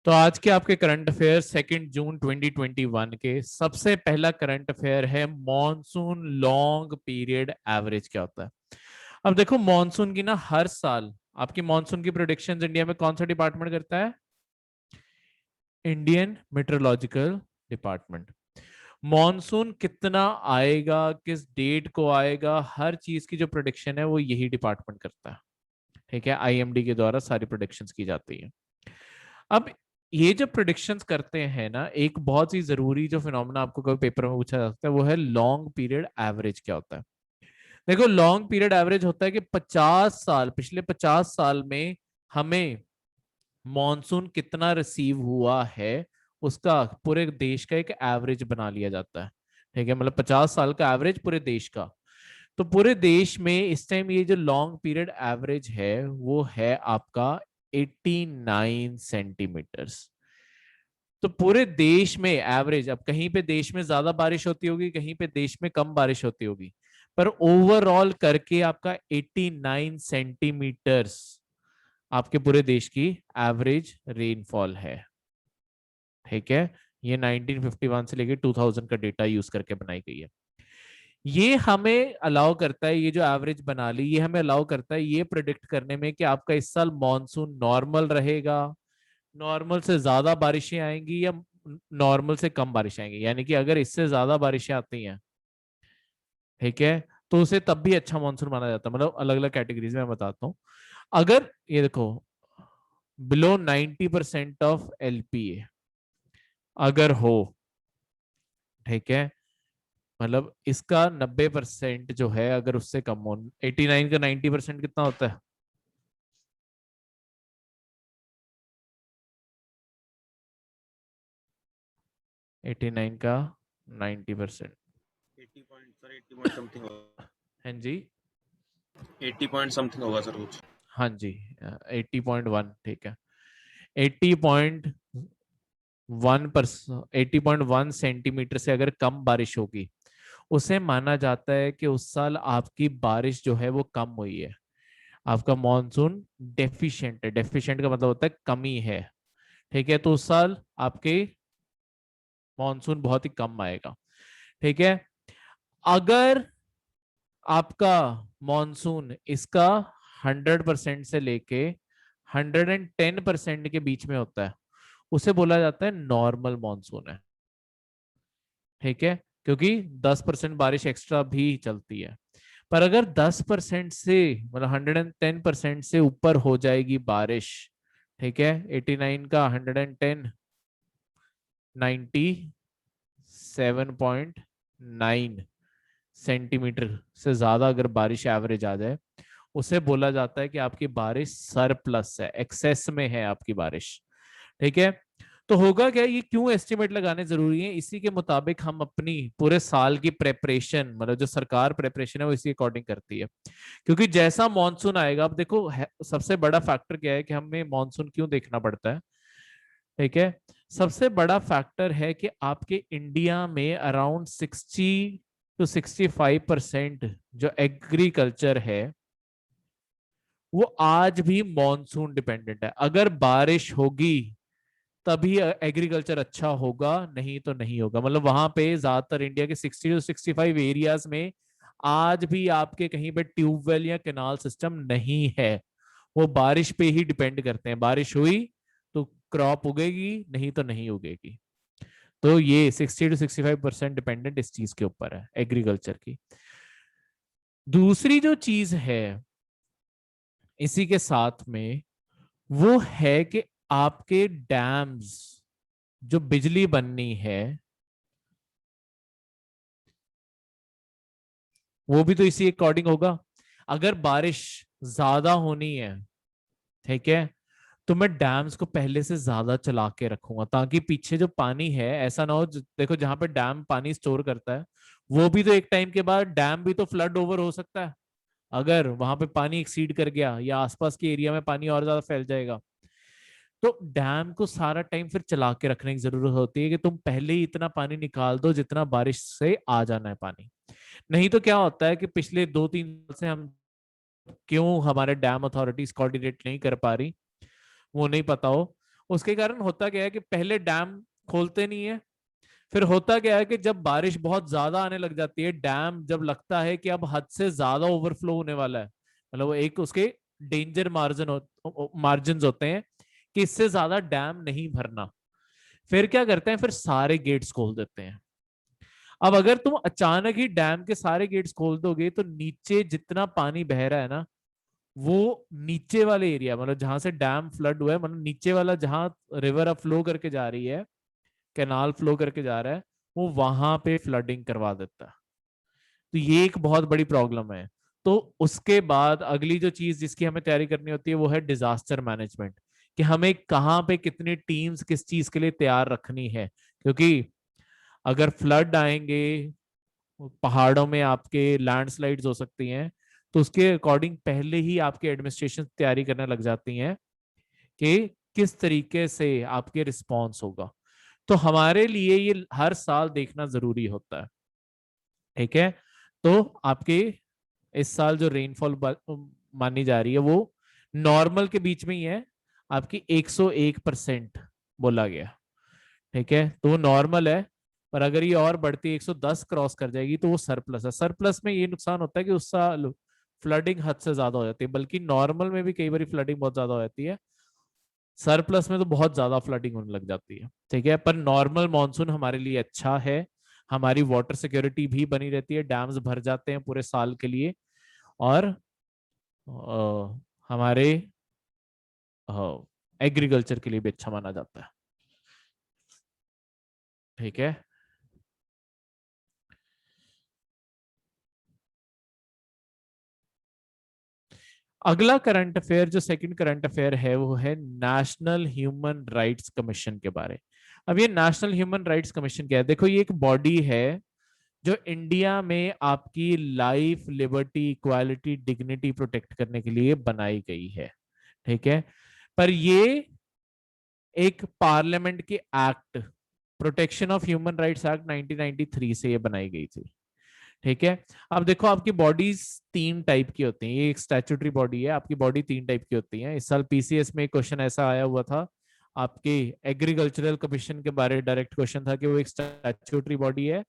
तो आज के आपके करंट अफेयर 2 जून 2021 के सबसे पहला करंट अफेयर है मॉनसून लॉन्ग पीरियड एवरेज क्या होता है। अब देखो मॉनसून की ना हर साल आपकी मॉनसून की प्रोडिक्शंस इंडिया में कौन सा डिपार्टमेंट करता है? Indian meteorological department. मॉनसून कितना आएगा, किस डेट को आएगा, हर चीज की जो प्रोडिक्शन है वो यही डिपार्टमेंट करता है। ठीक है, आईएमडी के द्वारा सारी प्रोडिक्शंस की जाती है। अब ये जो प्रिडिक्शंस करते हैं ना, एक बहुत ही जरूरी जो फिनोमेना आपको कभी पेपर में पूछा जा सकता है वो है लॉन्ग पीरियड एवरेज क्या होता है। देखो लॉन्ग पीरियड एवरेज होता है कि 50 साल, पिछले 50 साल में हमें मॉनसून कितना रिसीव हुआ है उसका पूरे देश का एक एवरेज बना लिया जाता है। ठीक है, मतलब 50 साल का एवरेज पूरे देश का। तो पूरे देश में इस टाइम ये जो लॉन्ग पीरियड एवरेज है वो है आपका 89 सेंटीमीटर्स। तो पूरे देश में एवरेज, अब कहीं पे देश में ज्यादा बारिश होती होगी, कहीं पे देश में कम बारिश होती होगी, पर ओवरऑल करके आपका 89 सेंटीमीटर्स आपके पूरे देश की एवरेज रेनफॉल है। ठीक है, ये 1951 से लेके 2000 का डेटा यूज करके बनाई गई है। ये हमें अलाउ करता है, ये जो एवरेज बना ली ये हमें अलाउ करता है ये प्रिडिक्ट करने में कि आपका इस साल मॉनसून नॉर्मल रहेगा, नॉर्मल से ज्यादा बारिशें आएंगी या नॉर्मल से कम बारिश आएंगी। यानी कि अगर इससे ज्यादा बारिशें आती हैं, ठीक है, तो उसे तब भी अच्छा मानसून माना जाता है। मतलब अलग अलग कैटेगरीज में मैं बताता हूँ। अगर ये देखो बिलो 90% ऑफ एलपीए अगर हो, ठीक है, मतलब इसका 90% जो है अगर उससे कम हो, 89 का 90% कितना होता है? 89 का 90%। 80 पॉइंट सर, 80 पॉइंट समथिंग होगा। हाँ जी, 80 पॉइंट समथिंग होगा सर कुछ। हाँ जी, 80.1। ठीक है, 80.1 सेंटीमीटर से अगर कम बारिश होगी उसे माना जाता है कि उस साल आपकी बारिश जो है वो कम हुई है, आपका मॉनसून डेफिशिएंट है। डेफिशिएंट का मतलब होता है कमी है। ठीक है, तो उस साल आपके मॉनसून बहुत ही कम आएगा। ठीक है, अगर आपका मॉनसून इसका 100% से लेके 110% के बीच में होता है उसे बोला जाता है नॉर्मल मॉनसून है। ठीक है, क्योंकि 10% बारिश एक्स्ट्रा भी चलती है। पर अगर 10% से मतलब 110% से ऊपर हो जाएगी बारिश, ठीक है, 89 का 110, 97.9 सेंटीमीटर से ज्यादा अगर बारिश एवरेज आ जाए उसे बोला जाता है कि आपकी बारिश सरप्लस है, एक्सेस में है आपकी बारिश। ठीक है, तो होगा क्या, ये क्यों एस्टिमेट लगाने जरूरी है, इसी के मुताबिक हम अपनी पूरे साल की प्रेपरेशन, मतलब जो सरकार प्रेपरेशन है वो इसी अकॉर्डिंग करती है। क्योंकि जैसा मॉनसून आएगा, अब देखो सबसे बड़ा फैक्टर क्या है कि हमें मॉनसून क्यों देखना पड़ता है। ठीक है, सबसे बड़ा फैक्टर है कि आपके इंडिया में अराउंड 60 to 65% जो एग्रीकल्चर है वो आज भी मॉनसून डिपेंडेंट है। अगर बारिश होगी तभी एग्रीकल्चर अच्छा होगा, नहीं तो नहीं होगा। मतलब वहां पे ज्यादातर इंडिया के 60 to 65 एरियाज में आज भी आपके कहीं पे ट्यूबवेल या कैनाल सिस्टम नहीं है। वो बारिश पे ही डिपेंड करते हैं, बारिश हुई तो क्रॉप उगेगी, नहीं तो नहीं उगेगी। तो ये 60 to 65% डिपेंडेंट इस चीज के ऊपर है, एग्रीकल्चर की। दूसरी जो चीज है इसी के साथ में वो है कि आपके डैम्स जो बिजली बननी है वो भी तो इसी अकॉर्डिंग होगा। अगर बारिश ज्यादा होनी है, ठीक है, तो मैं डैम्स को पहले से ज्यादा चला के रखूंगा ताकि पीछे जो पानी है ऐसा ना हो। देखो जहां पे डैम पानी स्टोर करता है वो भी तो एक टाइम के बाद डैम भी तो फ्लड ओवर हो सकता है। अगर वहां पे पानी एक्सीड कर गया या आसपास के एरिया में पानी और ज्यादा फैल जाएगा, तो डैम को सारा टाइम फिर चला के रखने की जरूरत होती है कि तुम पहले ही इतना पानी निकाल दो जितना बारिश से आ जाना है पानी। नहीं तो क्या होता है कि पिछले 2-3 साल से हम क्यों हमारे डैम अथॉरिटीज कोऑर्डिनेट नहीं कर पा रही वो नहीं पता हो, उसके कारण होता क्या है कि पहले डैम खोलते नहीं है, फिर होता क्या है कि जब बारिश बहुत ज्यादा आने लग जाती है, डैम जब लगता है कि अब हद से ज्यादा ओवरफ्लो होने वाला है, मतलब वो एक उसके डेंजर मार्जिन होते हैं कि इससे ज्यादा डैम नहीं भरना, फिर क्या करते हैं, फिर सारे गेट्स खोल देते हैं। अब अगर तुम अचानक ही डैम के सारे गेट्स खोल दोगे तो नीचे जितना पानी बह रहा है ना, वो नीचे वाले एरिया, मतलब जहां से डैम फ्लड हुआ है, मतलब नीचे वाला जहां रिवर अब फ्लो करके जा रही है, कैनाल फ्लो करके जा रहा है, वो वहां पे फ्लडिंग करवा देता है। तो ये एक बहुत बड़ी प्रॉब्लम है। तो उसके बाद अगली जो चीज जिसकी हमें तैयारी करनी होती है वो है डिजास्टर मैनेजमेंट, कि हमें कहाँ पे कितनी टीम्स किस चीज के लिए तैयार रखनी है, क्योंकि अगर फ्लड आएंगे, पहाड़ों में आपके लैंडस्लाइड्स हो सकती हैं, तो उसके अकॉर्डिंग पहले ही आपके एडमिनिस्ट्रेशन तैयारी करने लग जाती हैं कि किस तरीके से आपके रिस्पॉन्स होगा। तो हमारे लिए ये हर साल देखना जरूरी होता है। ठीक है, तो आपके इस साल जो रेनफॉल मानी जा रही है वो नॉर्मल के बीच में ही है, आपकी 101% बोला गया। ठीक है, तो वो नॉर्मल है, पर अगर ये और बढ़ती 110 क्रॉस कर जाएगी तो वो सरप्लस है। सरप्लस में ये नुकसान होता है कि उस साल फ्लडिंग हद से ज्यादा हो जाती है, बल्कि नॉर्मल में भी कई बार फ्लडिंग बहुत ज्यादा हो जाती है, सरप्लस में तो बहुत ज्यादा फ्लडिंग होने लग जाती है। ठीक है, पर नॉर्मल मानसून हमारे लिए अच्छा है, हमारी वाटर सिक्योरिटी भी बनी रहती है, डैम्स भर जाते हैं पूरे साल के लिए, और हमारे एग्रीकल्चर के लिए भी अच्छा माना जाता है। ठीक है, अगला करंट अफेयर, जो सेकंड करंट अफेयर है, वो है नेशनल ह्यूमन राइट्स कमीशन के बारे। अब ये नेशनल ह्यूमन राइट्स कमीशन क्या है? देखो, ये एक बॉडी है जो इंडिया में आपकी life, liberty, equality, dignity protect करने के लिए बनाई गई है। ठीक है, पर ये एक पार्लियामेंट के act, protection of human rights act 1993 से ये बनाई गई थी। ठीक है, अब देखो, आपकी बॉडीज तीन टाइप की होती हैं, ये एक स्टैट्यूटरी बॉडी है, आपकी बॉडी तीन टाइप की होती है। इस साल पीसीएस में एक क्वेश्चन ऐसा आया हुआ था, आपके एग्रीकल्चरल कमीशन के बारे में डायरेक्ट क्वेश्चन था कि वो एक स्टैट्यूटरी बॉडी है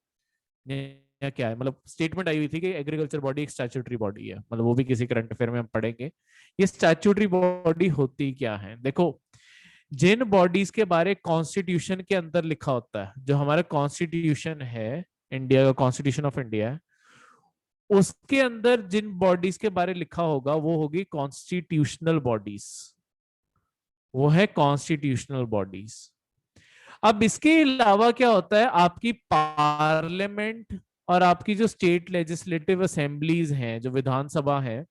या क्या है, मतलब स्टेटमेंट आई हुई थी कि एग्रीकल्चर बॉडी एक स्टैट्यूटरी बॉडी है, मतलब वो भी किसी करंट अफेयर में हम पढ़ेंगे। ये स्टैट्यूटरी बॉडी होती क्या है? देखो, जिन बॉडीज के बारे कॉन्स्टिट्यूशन के अंदर लिखा होता है, जो हमारा कॉन्स्टिट्यूशन है, इंडिया का कॉन्स्टिट्यूशन ऑफ इंडिया है, उसके अंदर जिन बॉडीज के बारे लिखा होगा वो होगी कॉन्स्टिट्यूशनल बॉडीज, वो है कॉन्स्टिट्यूशनल बॉडीज। अब इसके अलावा क्या होता है, आपकी पार्लियामेंट और आपकी जो स्टेट लेजिस्लेटिव असेंबलीज हैं, जो विधानसभा है,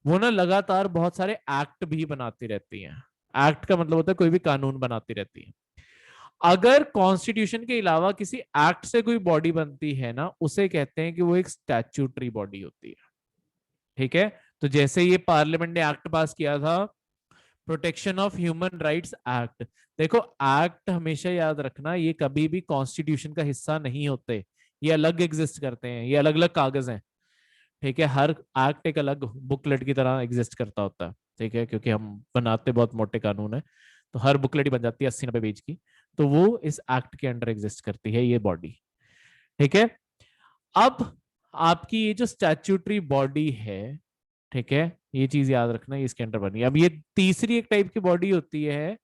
वो ना लगातार बहुत सारे एक्ट भी बनाती रहती हैं। एक्ट का मतलब होता है कोई भी कानून बनाती रहती है। अगर कॉन्स्टिट्यूशन के अलावा किसी एक्ट से कोई बॉडी बनती है ना, उसे कहते हैं कि वो एक स्टैट्यूटरी बॉडी होती है। ठीक है, तो जैसे ये पार्लियामेंट ने एक्ट पास किया था, protection of human rights act. देखो, एक्ट हमेशा याद रखना, ये कभी भी कॉन्स्टिट्यूशन का हिस्सा नहीं होते, ये अलग एग्जिस्ट करते हैं, ये अलग अलग कागज हैं। ठीक है, हर एक्ट एक अलग बुकलेट की तरह एग्जिस्ट करता होता है। ठीक है, क्योंकि हम बनाते बहुत मोटे कानून है, तो हर बुकलेट ही बन जाती है 80-90 पेज की, तो वो इस एक्ट के अंडर एग्जिस्ट करती है ये बॉडी। ठीक है, अब आपकी ये जो स्टैट्यूटरी बॉडी है, ठीक है, ये चीज याद रखना, ये इसके अंडर बनी है। अब ये तीसरी एक टाइप की बॉडी होती है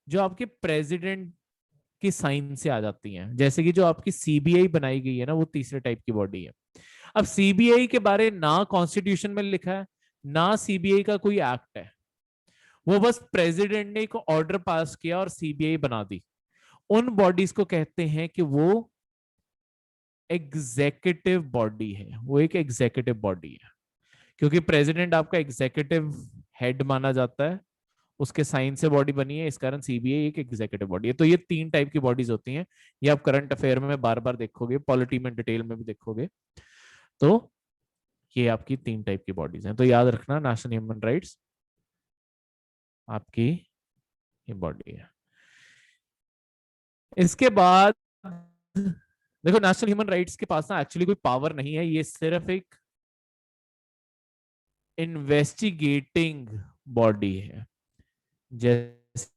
जो आपके प्रेसिडेंट की साइन से आ जाती हैं, जैसे कि जो आपकी सीबीआई बनाई गई है ना, वो तीसरे टाइप की बॉडी है। अब सीबीआई के बारे ना कॉन्स्टिट्यूशन में लिखा है, ना सीबीआई का कोई एक्ट है, वो बस प्रेसिडेंट ने एक ऑर्डर पास किया और सीबीआई बना दी। उन बॉडीज को कहते हैं कि वो एग्जीक्यूटिव बॉडी है, वो एक एग्जीक्यूटिव बॉडी है, क्योंकि प्रेसिडेंट आपका एग्जीक्यूटिव हेड माना जाता है, उसके साइन से बॉडी बनी है, इस कारण सीबीआई एक एग्जीक्यूटिव बॉडी है। तो ये तीन टाइप की बॉडीज होती हैं, ये आप करंट अफेयर में बार बार देखोगे, पॉलिटी में डिटेल में भी देखोगे। तो ये आपकी तीन टाइप की बॉडीज हैं, तो याद रखना, नेशनल ह्यूमन राइट्स आपकी ये बॉडी है। इसके बाद देखो, नेशनल ह्यूमन राइट्स के पास ना एक्चुअली कोई पावर नहीं है, ये सिर्फ एक इन्वेस्टिगेटिंग बॉडी है। जैसे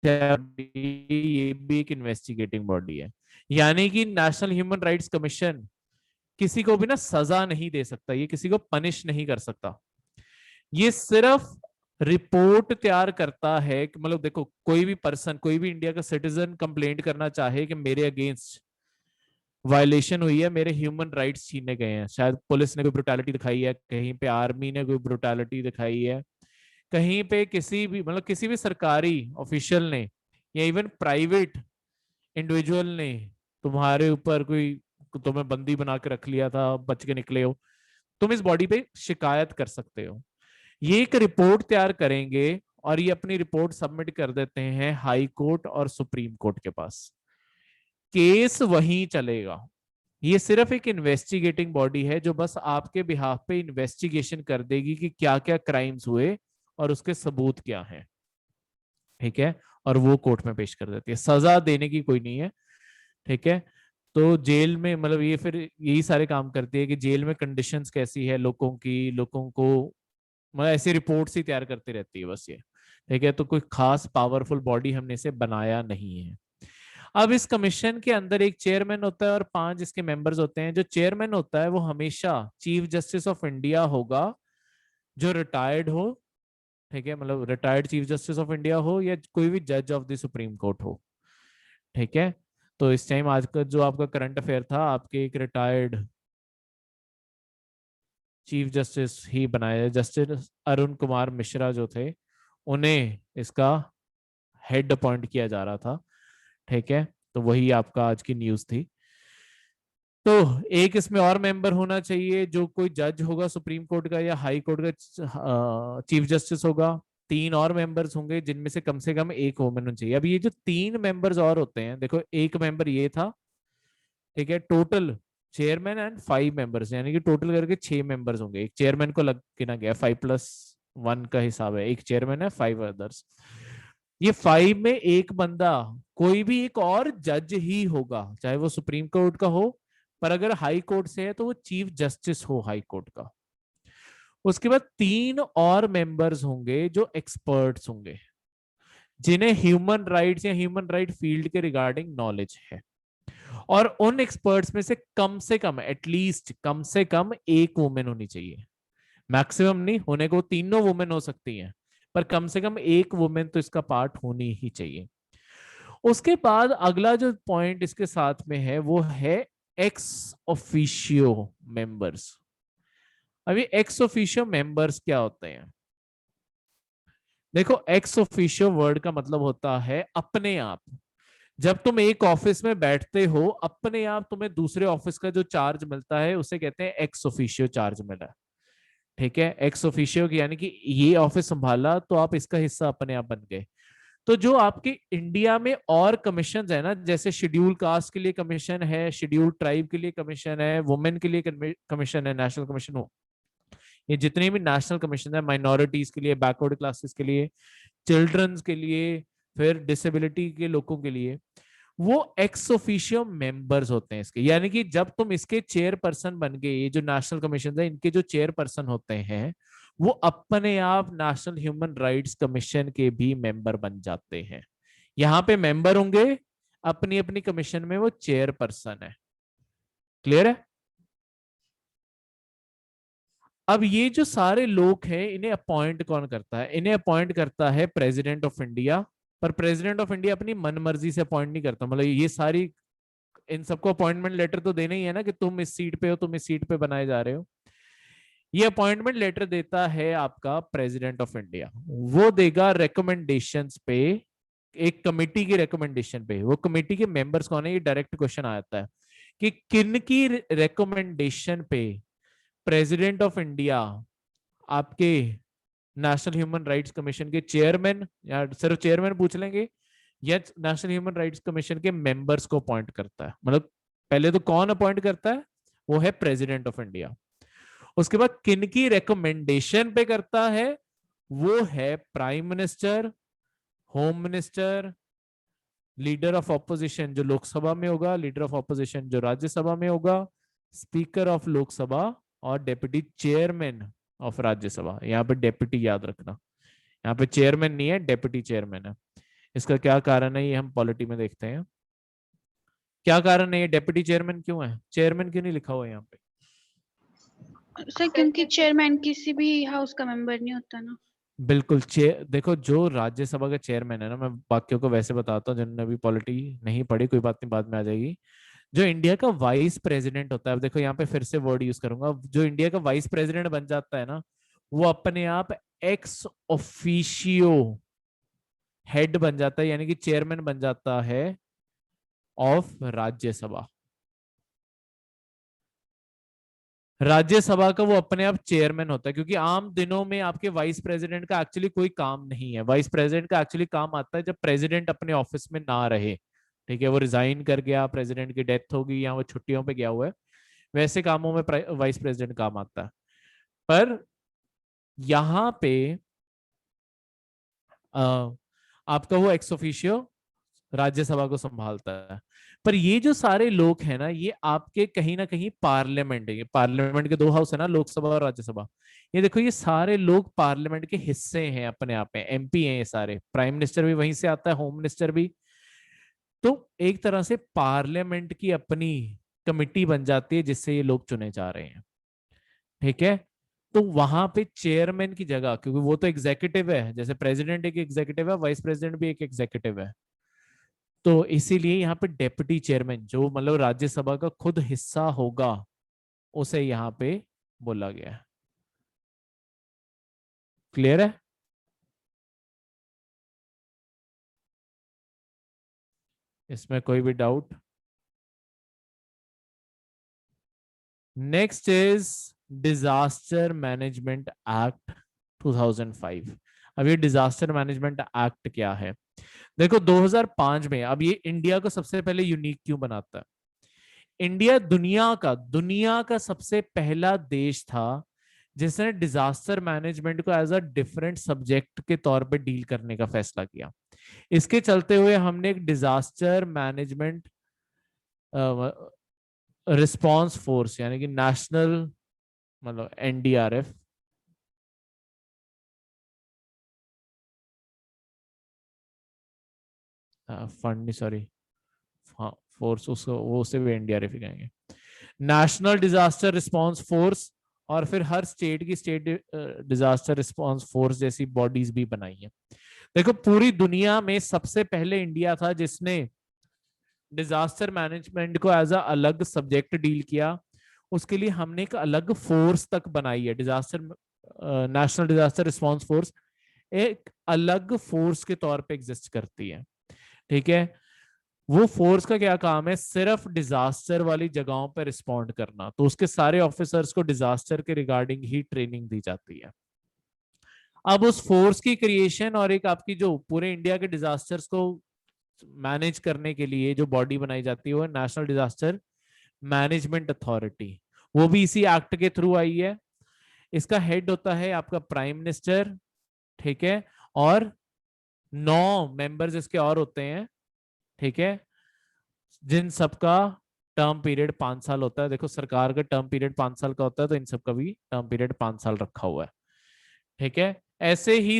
ये भी एक इन्वेस्टिगेटिंग बॉडी है। यानी कि नेशनल ह्यूमन राइट्स कमीशन किसी को भी ना सजा नहीं दे सकता, ये किसी को पनिश नहीं कर सकता। ये सिर्फ रिपोर्ट तैयार करता है कि मतलब देखो, कोई भी पर्सन, कोई भी इंडिया का सिटीजन कंप्लेंट करना चाहे कि मेरे अगेंस्ट वायलेशन हुई है, मेरे ह्यूमन राइट्स छीने गए हैं, शायद पुलिस ने कोई ब्रुटैलिटी दिखाई है, कहीं पे आर्मी ने कोई ब्रुटैलिटी दिखाई है, कहीं पे किसी भी मतलब किसी भी सरकारी ऑफिशियल ने या इवन प्राइवेट इंडिविजुअल ने तुम्हारे ऊपर कोई, तुम्हें बंदी बना के रख लिया था, बच के निकले हो, तुम इस बॉडी पे शिकायत कर सकते हो। ये एक रिपोर्ट तैयार करेंगे और ये अपनी रिपोर्ट सबमिट कर देते हैं हाई कोर्ट और सुप्रीम कोर्ट के पास। केस वहीं चलेगा। ये सिर्फ एक इन्वेस्टिगेटिंग बॉडी है जो बस आपके बिहाफ पे इन्वेस्टिगेशन कर देगी कि क्या क्या क्राइम्स हुए और उसके सबूत क्या हैं, ठीक है, और वो कोर्ट में पेश कर देती है। सजा देने की कोई नहीं है, ठीक है। तो जेल में मतलब ये फिर यही सारे काम करती है कि जेल में कंडीशंस कैसी है लोगों की, लोगों को मतलब ऐसी रिपोर्ट्स ही तैयार करती रहती है बस ये, ठीक है। तो कोई खास पावरफुल बॉडी हमने इसे बनाया नहीं है। अब इस कमीशन के अंदर एक चेयरमैन होता है और 5 इसके मेंबर्स होते हैं। जो चेयरमैन होता है वो हमेशा चीफ जस्टिस ऑफ इंडिया होगा, जो रिटायर्ड हो, ठीक है, मतलब retired chief justice of India हो या कोई भी जज ऑफ द सुप्रीम कोर्ट हो, ठीक है। तो इस टाइम आज का जो आपका करंट अफेयर था, आपके एक रिटायर्ड चीफ जस्टिस ही बनाया, जस्टिस अरुण कुमार मिश्रा जो थे, उन्हें इसका हेड अपॉइंट किया जा रहा था, ठीक है। तो वही आपका आज की न्यूज थी। तो एक इसमें और मेंबर होना चाहिए, जो कोई जज होगा सुप्रीम कोर्ट का या हाई कोर्ट का चीफ जस्टिस होगा। 3 और मेंबर्स होंगे जिनमें से कम एक वुमेन होनी चाहिए। अब ये जो 3 मेंबर्स और होते हैं, देखो एक मेंबर ये था, ठीक है, टोटल चेयरमैन एंड 5 मेंबर्स, यानी कि टोटल करके 6 मेंबर्स होंगे। एक चेयरमैन को लग के ना गया, 5+1 का हिसाब है, एक चेयरमैन है 5 अदर्स। ये 5 में एक बंदा कोई भी एक और जज ही होगा, चाहे वो सुप्रीम कोर्ट का हो, पर अगर हाई कोर्ट से है तो वो चीफ जस्टिस हो हाई कोर्ट का। उसके बाद 3 और मेंबर्स होंगे जो एक्सपर्ट्स होंगे, जिन्हें ह्यूमन राइट्स या ह्यूमन राइट फील्ड के रिगार्डिंग नॉलेज है। और उन एक्सपर्ट्स में से कम एटलीस्ट कम से कम एक वुमेन होनी चाहिए। मैक्सिमम नहीं, होने को तीनों वुमेन हो सकती हैं, पर कम से कम एक वुमेन तो इसका पार्ट होनी ही चाहिए। उसके बाद अगला जो पॉइंट इसके साथ में है वो है एक्स ऑफिशियो मेंबर्स। अभी एक्स ऑफिशियो मेंबर्स क्या होते हैं? देखो, एक्स ऑफिशियो वर्ड का मतलब होता है अपने आप। जब तुम एक ऑफिस में बैठते हो, अपने आप तुम्हें दूसरे ऑफिस का जो चार्ज मिलता है उसे कहते हैं एक्स ऑफिशियो चार्ज मिला, ठीक है। एक्स ऑफिशियो यानी कि ये ऑफिस संभाला तो आप इसका हिस्सा अपने आप बन गए। तो जो आपके इंडिया में और कमीशन है ना, जैसे शेड्यूल कास्ट के लिए कमीशन है, शेड्यूल ट्राइब के लिए कमीशन है, वुमेन के लिए कमीशन है, नेशनल कमीशन हो, ये जितने भी नेशनल कमीशन है, माइनॉरिटीज के लिए, बैकवर्ड क्लासेस के लिए, चिल्ड्रंस के लिए, फिर डिसेबिलिटी के लोगों के लिए, वो एक्स ऑफिशियो मेंबर्स होते हैं इसके। यानी कि जब तुम इसके चेयरपर्सन बन गए, ये जो नेशनल कमीशन है इनके जो चेयरपर्सन होते हैं, वो अपने आप नेशनल ह्यूमन राइट्स कमीशन के भी मेंबर बन जाते हैं। यहाँ पे मेंबर होंगे, अपनी अपनी कमीशन में वो चेयरपर्सन है। क्लियर है? अब ये जो सारे लोग हैं, इन्हें अपॉइंट कौन करता है? इन्हें अपॉइंट करता है प्रेसिडेंट ऑफ इंडिया। पर प्रेसिडेंट ऑफ इंडिया अपनी मन मर्जी से अपॉइंट नहीं करता, मतलब ये सारी, इन सबको अपॉइंटमेंट लेटर तो देना ही है ना कि तुम इस सीट पे हो, तुम इस सीट पे बनाए जा रहे हो। ये अपॉइंटमेंट लेटर देता है आपका प्रेसिडेंट ऑफ इंडिया। वो देगा रिकमेंडेशंस पे, एक कमेटी की रिकमेंडेशन पे। वो कमेटी के मेंबर्स कौन है, ये डायरेक्ट क्वेश्चन आता है कि किन की रिकमेंडेशन पे प्रेसिडेंट ऑफ इंडिया आपके नेशनल ह्यूमन राइट्स कमीशन के चेयरमैन, या सिर्फ चेयरमैन पूछ लेंगे, या नेशनल ह्यूमन राइट्स कमीशन के मेंबर्स को अपॉइंट करता है। मतलब पहले तो कौन अपॉइंट करता है? वो है प्रेसिडेंट ऑफ इंडिया। उसके बाद किनकी रिकमेंडेशन पे करता है? वो है prime minister, home minister, leader of opposition जो लोकसभा में होगा, लीडर ऑफ ऑपोजिशन जो राज्यसभा में होगा, स्पीकर ऑफ लोकसभा, और डेप्यूटी चेयरमैन ऑफ राज्यसभा। यहाँ पे डेप्यूटी याद रखना, यहाँ पे चेयरमैन नहीं है, डेप्यूटी चेयरमैन है। इसका क्या कारण है ये हम पॉलिटी में देखते हैं। क्या कारण है ये डेप्यूटी चेयरमैन क्यों है, चेयरमैन क्यों नहीं लिखा हुआ है यहाँ पे? सर क्योंकि चेयरमैन किसी भी हाउस का मेंबर नहीं होता ना। बिल्कुल, देखो जो राज्यसभा का चेयरमैन है ना, मैं बाकियों को वैसे बताता हूँ जिन्होंने अभी पॉलिटी नहीं पढ़ी, कोई बात नहीं बाद में आ जाएगी। जो इंडिया का वाइस प्रेसिडेंट होता है, अब देखो यहाँ पे फिर से वर्ड यूज करूंगा, जो इंडिया का वाइस प्रेसिडेंट बन जाता है ना, वो अपने आप एक्स ऑफिशियो हेड बन जाता है, यानी कि चेयरमैन बन जाता है ऑफ राज्यसभा। राज्यसभा का वो अपने आप चेयरमैन होता है, क्योंकि आम दिनों में आपके वाइस प्रेसिडेंट का एक्चुअली कोई काम नहीं है। वाइस प्रेसिडेंट का एक्चुअली काम आता है जब प्रेसिडेंट अपने ऑफिस में ना रहे, ठीक है, वो रिजाइन कर गया, प्रेसिडेंट की डेथ हो गई या वो छुट्टियों पे गया हुआ है, वैसे कामों में वाइस प्रेसिडेंट काम आता है। पर यहाँ पे आपका वो एक्स ऑफिशियो राज्यसभा को संभालता है। पर ये जो सारे लोग हैं ना, ये आपके कहीं ना कहीं पार्लियामेंट है, ये पार्लियामेंट के दो हाउस है ना, लोकसभा और राज्यसभा। ये देखो ये सारे लोग पार्लियामेंट के हिस्से हैं, अपने आप में एमपी हैं ये सारे, प्राइम मिनिस्टर भी वहीं से आता है, होम मिनिस्टर भी। तो एक तरह से पार्लियामेंट की अपनी कमिटी बन जाती है जिससे ये लोग चुने जा रहे हैं, ठीक है। तो वहां पे चेयरमैन की जगह, क्योंकि वो तो एग्जीक्यूटिव है, जैसे प्रेसिडेंट एक एग्जीक्यूटिव है, वाइस प्रेसिडेंट भी एक एग्जीक्यूटिव है, तो इसीलिए यहाँ पे डेप्यूटी चेयरमैन जो मतलब राज्यसभा का खुद हिस्सा होगा, उसे यहाँ पे बोला गया है। क्लियर है? इसमें कोई भी doubt? Next is disaster management act 2005। अब ये डिजास्टर मैनेजमेंट एक्ट क्या है? देखो 2005 में, अब ये इंडिया को सबसे पहले यूनिक क्यों बनाता है? इंडिया दुनिया का सबसे पहला देश था जिसने डिजास्टर मैनेजमेंट को एज अ डिफरेंट सब्जेक्ट के तौर पे डील करने का फैसला किया। इसके चलते हुए हमने एक डिजास्टर मैनेजमेंट रिस्पांस फोर्स, यानी कि नेशनल, मतलब एनडीआरएफ, फंड नहीं, सॉरी, फोर्स, उसको वो उसे भी एनडीआरएफ ही कहेंगे, नेशनल डिजास्टर रिस्पांस फोर्स। और फिर हर स्टेट की स्टेट डिजास्टर रिस्पांस फोर्स जैसी बॉडीज भी बनाई है। देखो पूरी दुनिया में सबसे पहले इंडिया था जिसने डिजास्टर मैनेजमेंट को एज अ अलग सब्जेक्ट डील किया। उसके लिए हमने एक अलग फोर्स तक बनाई है, disaster national disaster response force एक अलग फोर्स के तौर पे एग्जिस्ट करती है, ठीक है। वो फोर्स का क्या काम है? सिर्फ डिजास्टर वाली जगहों पर रिस्पॉन्ड करना, तो उसके सारे ऑफिसर्स को डिजास्टर के रिगार्डिंग ही ट्रेनिंग दी जाती है। अब उस फोर्स की क्रिएशन और एक आपकी जो पूरे इंडिया के डिजास्टर्स को मैनेज करने के लिए जो बॉडी बनाई जाती है वो नेशनल डिजास्टर मैनेजमेंट अथॉरिटी, वो भी इसी एक्ट के थ्रू आई है। इसका हेड होता है आपका प्राइम मिनिस्टर, ठीक है, और 9 मेंबर्स इसके और होते हैं, ठीक है, जिन सबका टर्म पीरियड 5 साल होता है। देखो सरकार का टर्म पीरियड 5 साल का होता है, तो इन सबका भी टर्म पीरियड 5 साल रखा हुआ है, ठीक है। ऐसे ही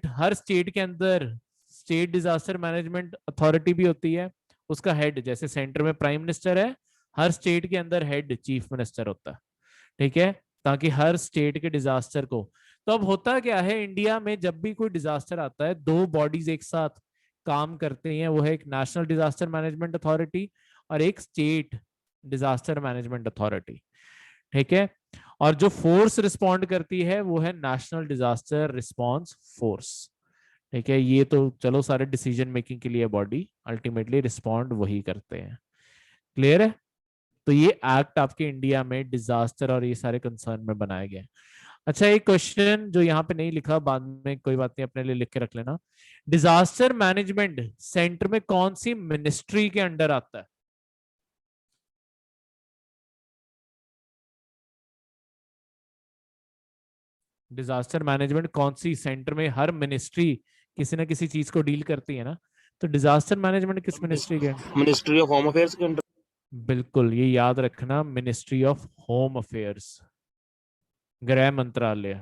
हर स्टेट के अंदर स्टेट डिजास्टर मैनेजमेंट अथॉरिटी भी होती है। उसका हेड, जैसे सेंटर में प्राइम मिनिस्टर है, हर स्टेट के अंदर हेड चीफ मिनिस्टर होता है, ठीक है, ताकि हर स्टेट के डिजास्टर को। तो अब होता क्या है इंडिया में, जब भी कोई डिजास्टर आता है, दो बॉडीज एक साथ काम करते हैं, वो है एक नेशनल डिजास्टर मैनेजमेंट अथॉरिटी और एक स्टेट डिजास्टर मैनेजमेंट अथॉरिटी, ठीक है। और जो फोर्स रिस्पॉन्ड करती है वो है नेशनल डिजास्टर रिस्पॉन्स फोर्स, ठीक है। ये तो चलो सारे डिसीजन मेकिंग के लिए बॉडी, अल्टीमेटली रिस्पॉन्ड वही करते हैं। क्लियर है? तो ये एक्ट आपके इंडिया में डिजास्टर और ये सारे कंसर्न में बनाया गया है। अच्छा एक क्वेश्चन जो यहाँ पे नहीं लिखा, बाद में कोई बात नहीं अपने लिए लिख के रख लेना, डिजास्टर मैनेजमेंट सेंटर में कौन सी मिनिस्ट्री के अंडर आता है? डिजास्टर मैनेजमेंट कौन सी सेंटर में, हर मिनिस्ट्री किसी ना किसी चीज को डील करती है ना, तो डिजास्टर मैनेजमेंट किस मिनिस्ट्री के? मिनिस्ट्री ऑफ होम अफेयर्स के अंडर। बिल्कुल, ये याद रखना, मिनिस्ट्री ऑफ होम अफेयर्स, गृह मंत्रालय,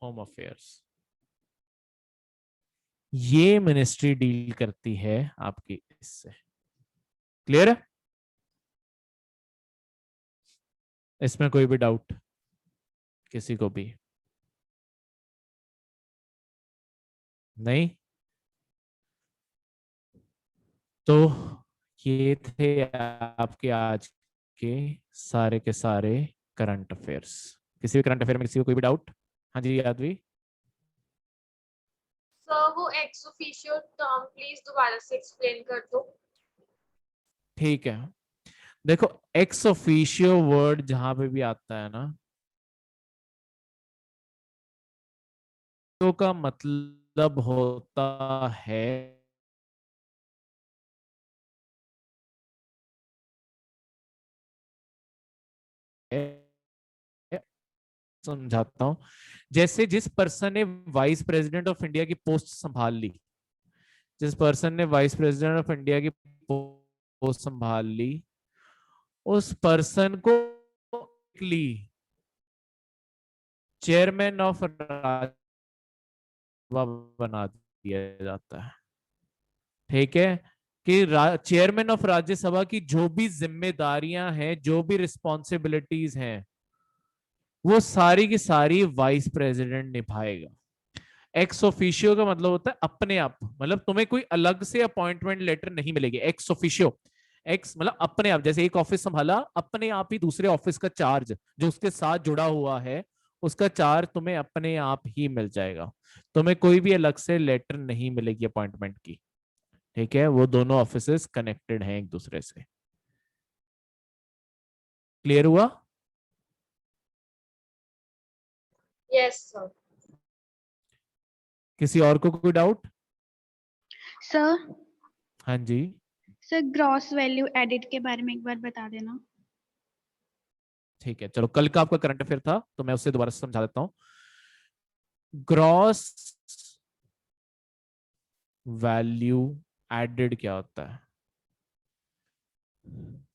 होम अफेयर्स। ये मिनिस्ट्री डील करती है आपकी इससे। क्लियर है? इसमें कोई भी डाउट किसी को भी नहीं? तो ये थे आपके आज के सारे करंट अफेयर्स। किसी भी करंट अफेयर में किसी को कोई भी डाउट? हाँ जी यादवी। सर वो एक्स ऑफिशियो टर्म प्लीज दोबारा से एक्सप्लेन कर दो। ठीक है, देखो एक्स ऑफिशियो वर्ड जहां पे भी आता है ना, तो का मतलब होता है समझाता हूं। जैसे जिस पर्सन ने वाइस प्रेसिडेंट ऑफ इंडिया की पोस्ट संभाल ली, जिस पर्सन ने वाइस प्रेसिडेंट ऑफ इंडिया की पोस्ट संभाल ली, उस पर्सन को चेयरमैन ऑफ राज्यसभा बना दिया जाता है। ठीक है, कि चेयरमैन ऑफ राज्यसभा की जो भी जिम्मेदारियां हैं, जो भी रिस्पॉन्सिबिलिटीज हैं, वो सारी की सारी वाइस प्रेसिडेंट निभाएगा। एक्स ऑफिशियो का मतलब होता है अपने आप, मतलब तुम्हें कोई अलग से अपॉइंटमेंट लेटर नहीं मिलेगी। एक्स ऑफिशियो, एक्स मतलब अपने आप, जैसे एक ऑफिस संभाला, अपने आप ही दूसरे ऑफिस का चार्ज जो उसके साथ जुड़ा हुआ है, उसका चार्ज तुम्हें अपने आप ही मिल जाएगा। तुम्हें कोई भी अलग से लेटर नहीं मिलेगी अपॉइंटमेंट की। ठीक है, वो दोनों ऑफिसेस कनेक्टेड हैं एक दूसरे से। क्लियर हुआ? Yes sir. किसी और को कोई डाउट? सर हाँ जी। सर ग्रॉस वैल्यू एडिट के बारे में एक बार बता देना। ठीक है, चलो कल का आपका करंट अफेयर था तो मैं उससे दोबारा समझा देता हूं। ग्रॉस वैल्यू एडेड क्या होता है?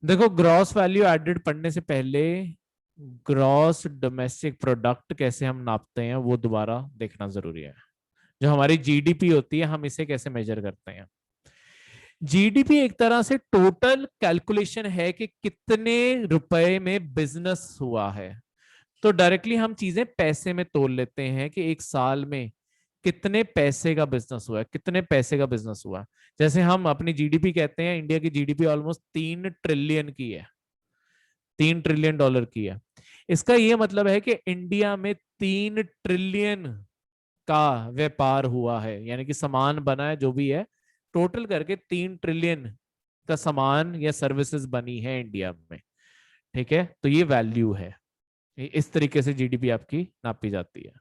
देखो, ग्रॉस वैल्यू एडेड पढ़ने से पहले ग्रॉस डोमेस्टिक प्रोडक्ट कैसे हम नापते हैं वो दोबारा देखना जरूरी है। जो हमारी जीडीपी होती है, हम इसे कैसे मेजर करते हैं? जीडीपी एक तरह से टोटल कैलकुलेशन है कि कितने रुपए में बिजनेस हुआ है। तो डायरेक्टली हम चीजें पैसे में तोल लेते हैं कि एक साल में कितने पैसे का बिजनेस हुआ है, कितने पैसे का बिजनेस हुआ है। जैसे हम अपनी जीडीपी कहते हैं, इंडिया की जीडीपी ऑलमोस्ट 3 ट्रिलियन की है, $3 ट्रिलियन की है। इसका ये मतलब है कि इंडिया में 3 ट्रिलियन का व्यापार हुआ है, यानी कि सामान बना है, जो भी है टोटल करके 3 ट्रिलियन का सामान या सर्विसेज बनी है इंडिया में। ठीक है, तो ये वैल्यू है। इस तरीके से जीडीपी आपकी नापी जाती है।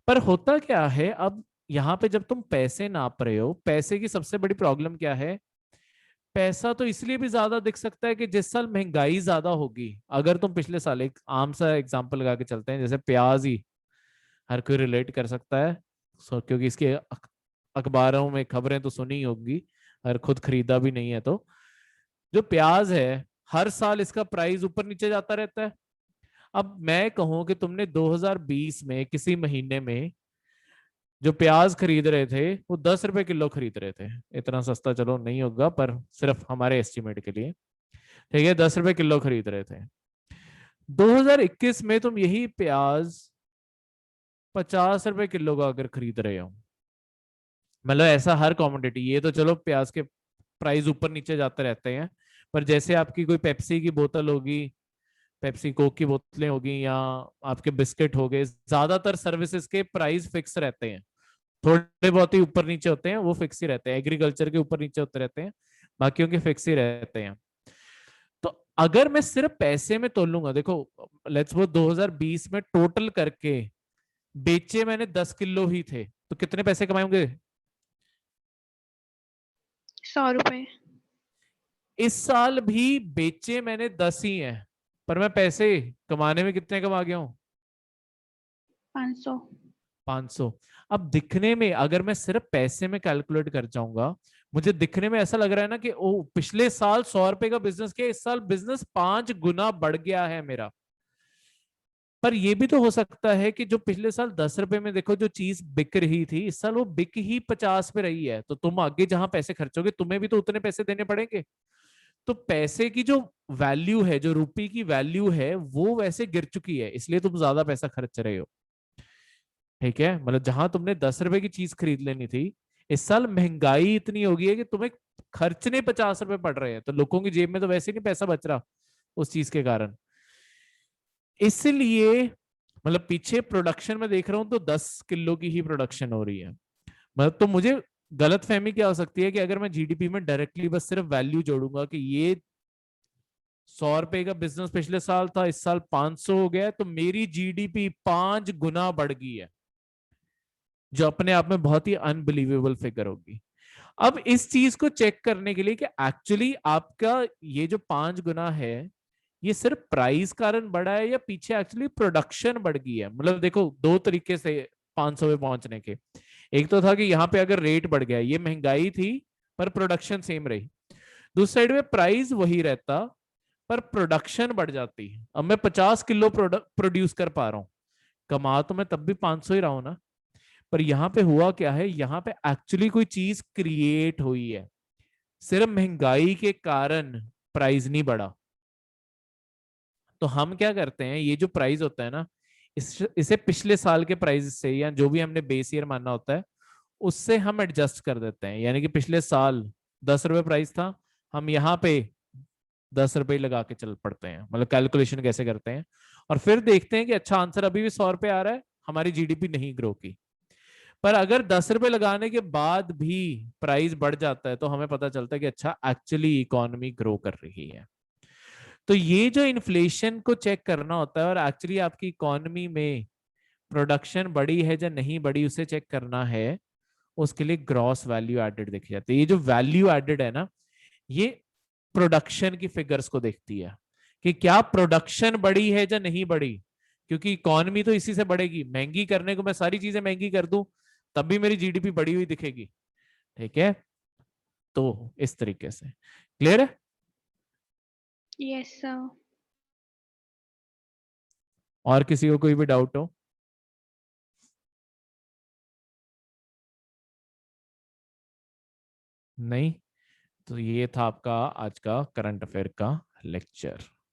पर होता क्या है, अब यहाँ पे जब तुम पैसे नाप रहे हो, पैसे की सबसे बड़ी प्रॉब्लम क्या है? पैसा तो इसलिए भी ज्यादा दिख सकता है कि जिस साल महंगाई ज्यादा होगी, अगर तुम पिछले साल, एक आम सा एग्जांपल लगा के चलते हैं, जैसे प्याज ही हर कोई रिलेट कर सकता है। क्योंकि इसके अखबारों में खबरें तो सुनी होंगी, और खुद खरीदा भी नहीं है। तो जो प्याज है, हर साल इसका प्राइस ऊपर नीचे जाता रहता है। अब मैं कहूं कि तुमने 2020 में किसी महीने में जो प्याज खरीद रहे थे वो 10 रुपए किलो खरीद रहे थे। इतना सस्ता चलो नहीं होगा, पर सिर्फ हमारे एस्टिमेट के लिए, ठीक है, 10 रुपए किलो खरीद रहे थे। 2021 में तुम यही प्याज 50 रुपए किलो का अगर खरीद रहे हो, मतलब ऐसा हर कॉमोडिटी, ये तो चलो प्याज के प्राइस ऊपर नीचे जाते रहते हैं, पर जैसे आपकी कोई पेप्सी की बोतल होगी, पेप्सी कोक की बोतलें होगी, या आपके बिस्किट हो गए, ज्यादातर सर्विसेज के प्राइस फिक्स रहते हैं। थोड़े बहुत ही ऊपर नीचे होते हैं, वो फिक्स ही रहते हैं। एग्रीकल्चर के ऊपर नीचे होते रहते हैं, बाकियों के फिक्स ही रहते हैं। तो अगर मैं सिर्फ पैसे में तोलूंगा, देखो लेट्स सपोज 2020 में टोटल करके बेचे मैंने 10 किलो ही थे, तो कितने पैसे कमाए होंगे? 100 रुपए। इस साल भी बेचे मैंने 10 ही हैं, पर मैं पैसे कमाने में कितने कमा गया हूं? 500। 500। अब दिखने में अगर मैं सिर्फ पैसे में कैलकुलेट कर जाऊंगा, मुझे दिखने में ऐसा लग रहा है ना कि ओ पिछले साल 100 रुपए का बिजनेस किया, इस साल बिजनेस 5 गुना बढ़ गया है मेरा। पर ये भी तो हो सकता है कि जो पिछले साल 10 रुपए में देखो जो चीज बिक रही थी, इस साल वो बिक ही 50 पे रही है, तो तुम आगे जहां पैसे खर्चोगे तुम्हें भी तो उतने पैसे देने पड़ेंगे। तो पैसे की जो वैल्यू है, जो रुपये की वैल्यू है, वो वैसे गिर चुकी है, इसलिए तुम ज्यादा पैसा खर्च रहे हो। ठीक है, मतलब जहां तुमने 10 रुपए की चीज खरीद लेनी थी, इस साल महंगाई इतनी हो गई है कि तुम्हें खर्चने 50 रुपए पड़ रहे हैं, तो लोगों की जेब में तो वैसे नहीं पैसा बच रहा उस चीज के कारण। इसलिए मतलब पीछे प्रोडक्शन में देख रहा हूं तो 10 किलो की ही प्रोडक्शन हो रही है। मतलब तो मुझे गलत फहमी क्या हो सकती है कि अगर मैं जीडीपी में डायरेक्टली बस सिर्फ वैल्यू जोड़ूंगा कि ये 100 रुपए का बिजनेस पिछले साल था, इस साल 500 हो गया है, तो मेरी जीडीपी 5 गुना बढ़ गई है, जो अपने आप में बहुत ही अनबिलीवेबल फिगर होगी। अब इस चीज को चेक करने के लिए कि एक्चुअली आपका ये जो 5 गुना है, ये सिर्फ प्राइस कारण बढ़ा है या पीछे एक्चुअली प्रोडक्शन बढ़ गई है। मतलब देखो दो तरीके से 500 पे पहुंचने के। एक तो था कि यहाँ पे अगर रेट बढ़ गया, ये महंगाई थी पर प्रोडक्शन सेम रही। दूसरी साइड में प्राइस वही रहता पर प्रोडक्शन बढ़ जाती। अब मैं 50 किलो प्रोड्यूस कर पा रहा हूँ, कमा तो मैं तब भी 500 ही रहा हूं ना। पर यहाँ पे हुआ क्या है, यहाँ पे एक्चुअली कोई चीज क्रिएट हुई है, सिर्फ महंगाई के कारण प्राइस नहीं बढ़ा। तो हम क्या करते हैं, ये जो प्राइस होता है ना, इसे पिछले साल के प्राइस से या जो भी हमने बेस ईयर मानना होता है उससे हम एडजस्ट कर देते हैं। यानी कि पिछले साल 10 रुपए प्राइस था, हम यहाँ पे 10 रुपए लगा के चल पड़ते हैं। मतलब कैलकुलेशन कैसे करते हैं और फिर देखते हैं कि अच्छा आंसर अभी भी 100 रुपए आ रहा है, हमारी जीडीपी नहीं ग्रो की। पर अगर 10 रुपए लगाने के बाद भी प्राइस बढ़ जाता है तो हमें पता चलता है कि अच्छा एक्चुअली इकोनॉमी ग्रो कर रही है। तो ये जो इन्फ्लेशन को चेक करना होता है और एक्चुअली आपकी इकोनॉमी में प्रोडक्शन बढ़ी है या नहीं बढ़ी उसे चेक करना है, उसके लिए ग्रॉस वैल्यू एडेड देखी जाती है। ये जो वैल्यू एडेड है ना, ये प्रोडक्शन की फिगर्स को देखती है कि क्या प्रोडक्शन बढ़ी है या नहीं बढ़ी। क्योंकि इकोनॉमी तो इसी से बढ़ेगी, महंगी करने को मैं सारी चीजें महंगी कर दूं तब भी मेरी जीडीपी बढ़ी हुई दिखेगी। ठीक है, तो इस तरीके से क्लियर है। Yes sir. और किसी को कोई भी डाउट हो? नहीं, तो ये था आपका आज का करंट अफेयर का लेक्चर।